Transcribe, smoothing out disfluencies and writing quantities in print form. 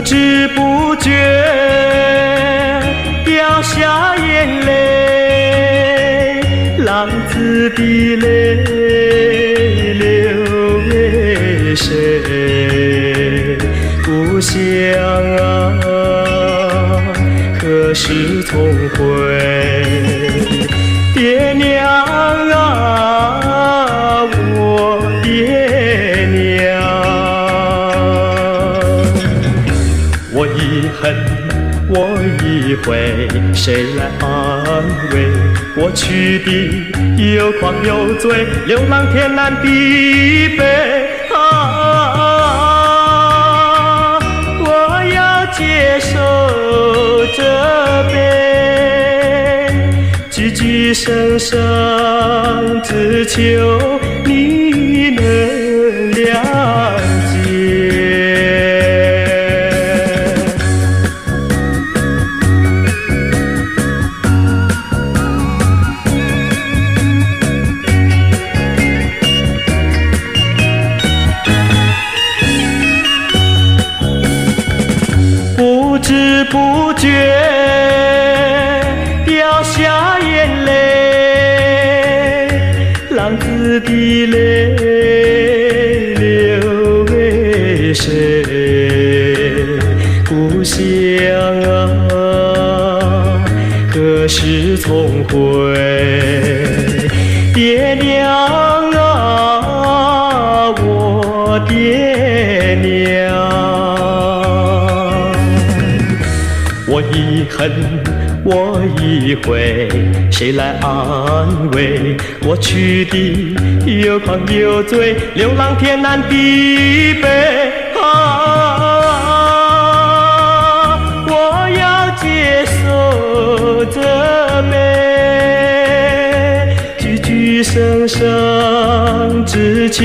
知不觉掉下眼泪，浪子的泪流为谁？故乡啊，何时重回？爹娘啊，我爹娘，我已恨，我已悔，谁来安慰？我去的有狂有罪，流浪天南地北啊！我要接受责备，句句声声只求你能谅解。不知不觉掉下眼泪，浪子的泪流为谁？故乡啊，何时重回？爹娘啊，我爹娘。我已恨，我已悔，谁来安慰？我去的有狂有罪，流浪天南地北啊！我要接受责备，句句声声只求